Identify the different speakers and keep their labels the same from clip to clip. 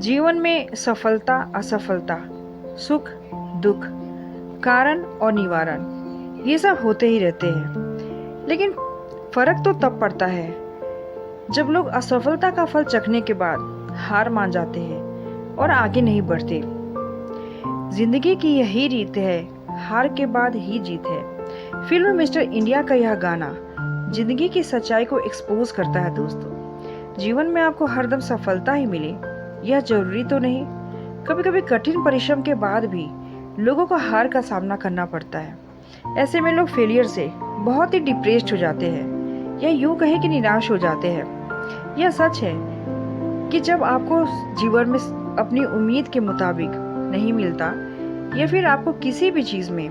Speaker 1: जीवन में सफलता असफलता, सुख दुख, कारण और निवारण, ये सब होते ही रहते हैं। लेकिन फर्क तो तब पड़ता है जब लोग असफलता का फल चखने के बाद हार मान जाते हैं और आगे नहीं बढ़ते। जिंदगी की यही रीत है, हार के बाद ही जीत है। फिल्म मिस्टर इंडिया का यह गाना जिंदगी की सच्चाई को एक्सपोज करता है। दोस्तों, जीवन में आपको हरदम सफलता ही मिले यह जरूरी तो नहीं। कभी कभी कठिन परिश्रम के बाद भी लोगों को हार का सामना करना पड़ता है। ऐसे में लोग फेलियर से बहुत ही डिप्रेस्ड हो जाते हैं या यूं कहें कि निराश हो जाते हैं। यह सच है कि जब आपको जीवन में अपनी उम्मीद के मुताबिक नहीं मिलता या फिर आपको किसी भी चीज में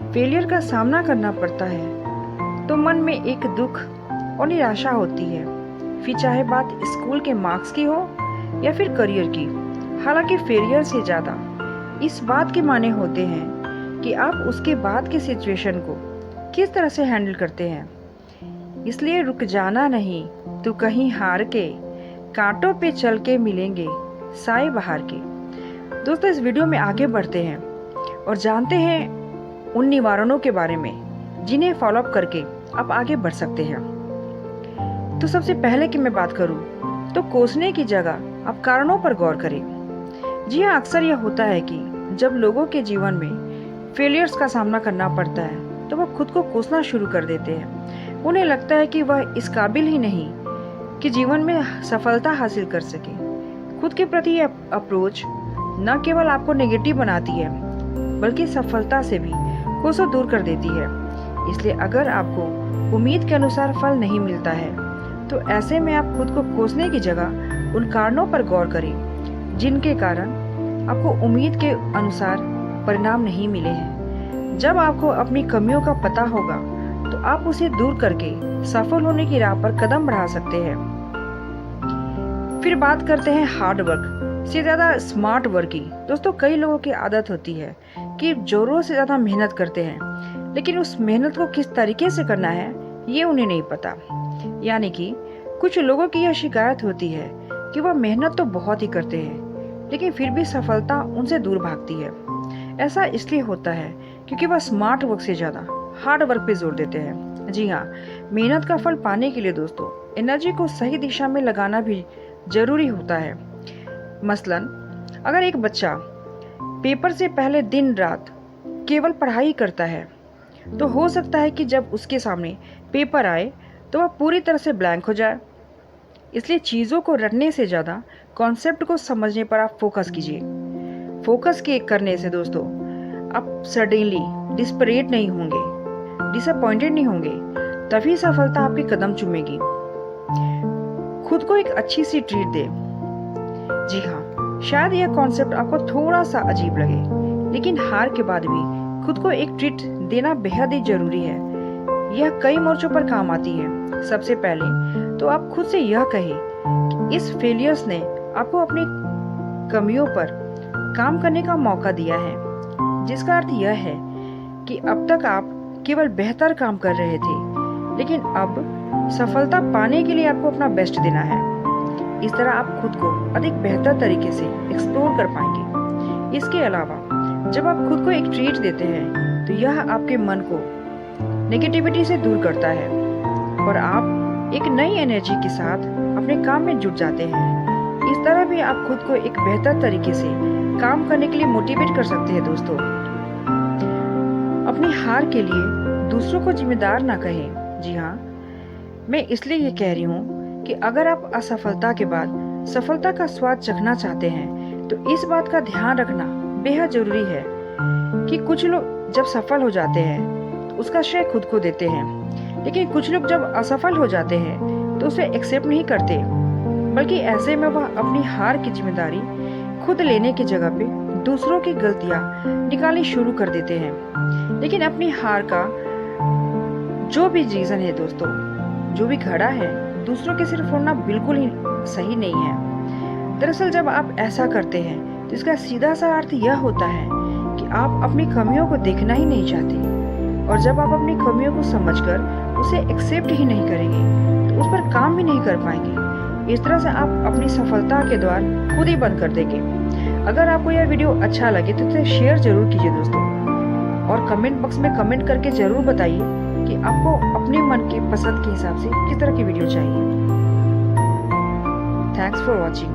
Speaker 1: फेलियर का सामना करना पड़ता है तो मन में एक दुख और निराशा होती है। फिर चाहे बात स्कूल के मार्क्स की हो या फिर करियर की। हालांकि फेलियर से ज़्यादा इस बात के माने होते हैं कि आप उसके बाद के सिचुएशन को किस तरह से हैंडल करते हैं। इसलिए रुक जाना नहीं तो कहीं हार के, कांटों पे चल के मिलेंगे साए बहार के। दोस्तों, इस वीडियो में आगे बढ़ते हैं और जानते हैं उन निवारणों के बारे में जिन्हें फॉलोअप करके आप आगे बढ़ सकते हैं। तो सबसे पहले कि मैं बात करूं तो कोसने की जगह आप कारणों पर गौर करें। जी हाँ, अक्सर यह होता है कि जब लोगों के जीवन में फेलियर्स का सामना करना पड़ता है तो वह खुद को कोसना शुरू कर देते हैं। उन्हें लगता है कि वह इस काबिल ही नहीं कि जीवन में सफलता हासिल कर सके। खुद के प्रति यह अप्रोच न केवल आपको नेगेटिव बनाती है बल्कि सफलता से भी कोसों दूर कर देती है। इसलिए अगर आपको उम्मीद के अनुसार फल नहीं मिलता है तो ऐसे में आप खुद को कोसने की जगह उन कारणों पर गौर करें जिनके कारण आपको उम्मीद के अनुसार परिणाम नहीं मिले हैं। जब आपको अपनी कमियों का पता होगा तो आप उसे दूर करके सफल होने की राह पर कदम बढ़ा सकते हैं। फिर बात करते हैं हार्ड वर्क से ज़्यादा स्मार्ट वर्क की। दोस्तों, कई लोगों की आदत होती है कि ज़रूरत से ज़्यादा मेहनत करते हैं लेकिन उस मेहनत को किस तरीके से करना है ये उन्हें नहीं पता। यानी कि कुछ लोगों की यह शिकायत होती है कि वह मेहनत तो बहुत ही करते हैं लेकिन फिर भी सफलता उनसे दूर भागती है। ऐसा इसलिए होता है क्योंकि वह स्मार्ट वर्क से ज़्यादा हार्ड वर्क पे जोर देते हैं। जी हाँ, मेहनत का फल पाने के लिए दोस्तों एनर्जी को सही दिशा में लगाना भी जरूरी होता है। मसलन अगर एक बच्चा पेपर से पहले दिन रात केवल पढ़ाई करता है तो हो सकता है कि जब उसके सामने पेपर आए तो वह पूरी तरह से ब्लैंक हो जाए। इसलिए चीज़ों को रटने से ज़्यादा कॉन्सेप्ट को समझने पर आप फोकस कीजिए। फोकस के करने से दोस्तों आप सडनली डिस्परेट नहीं होंगे, डिसअपॉइंटेड नहीं होंगे, तभी सफलता आपके कदम चूमेगी। खुद को एक अच्छी सी ट्रीट दे। जी हाँ, शायद यह कॉन्सेप्ट आपको थोड़ा सा अजीब लगे लेकिन हार के बाद भी खुद को एक ट्रीट देना बेहद ही जरूरी है। यह कई मोर्चों पर काम आती है। सबसे पहले तो आप खुद से यह कहें कि इस फेलियर्स ने आपको अपनी कमियों पर काम करने का मौका दिया है, जिसका अर्थ यह है कि अब तक आप केवल बेहतर काम कर रहे थे लेकिन अब सफलता पाने के लिए आपको अपना बेस्ट देना है। इस तरह आप खुद को अधिक बेहतर तरीके से एक्सप्लोर कर पाएंगे। इसके अलावा जब आप खुद को एक ट्रीट देते हैं तो यह आपके मन को नेगेटिविटी से दूर करता है और आप एक नई एनर्जी के साथ अपने काम में जुट जाते हैं। इस तरह भी आप खुद को एक बेहतर तरीके से काम करने के लिए मोटिवेट कर सकते हैं। दोस्तों, अपनी हार के लिए दूसरों को जिम्मेदार ना कहें। जी हाँ, मैं इसलिए ये कह रही हूँ कि अगर आप असफलता के बाद सफलता का स्वाद चखना चाहते हैं तो इस बात का ध्यान रखना बेहद जरूरी है कि कुछ लोग जब सफल हो जाते हैं तो उसका श्रेय खुद को देते हैं, लेकिन कुछ लोग जब असफल हो जाते हैं तो उसे एक्सेप्ट नहीं करते, बल्कि ऐसे में वह अपनी हार की जिम्मेदारी खुद लेने की जगह पे दूसरों की गलतियां निकालनी शुरू कर देते हैं। लेकिन अपनी हार का जो भी रीजन है दोस्तों, जो भी घड़ा है, दूसरों के सिर फोड़ना बिल्कुल ही सही नहीं है। दरअसल जब आप ऐसा करते हैं तो इसका सीधा सा अर्थ यह होता है कि आप अपनी कमियों को देखना ही नहीं चाहते, और जब आप अपनी कमियों को समझकर उसे एक्सेप्ट ही नहीं करेंगे तो उस पर काम भी नहीं कर पाएंगे। इस तरह से आप अपनी सफलता के द्वार खुद ही बंद कर देंगे। अगर आपको यह वीडियो अच्छा लगे तो इसे शेयर जरूर कीजिए दोस्तों, और कमेंट बॉक्स में कमेंट करके जरूर बताइए कि आपको अपने मन की पसंद के हिसाब से किस तरह की वीडियो चाहिए। Thanks for watching.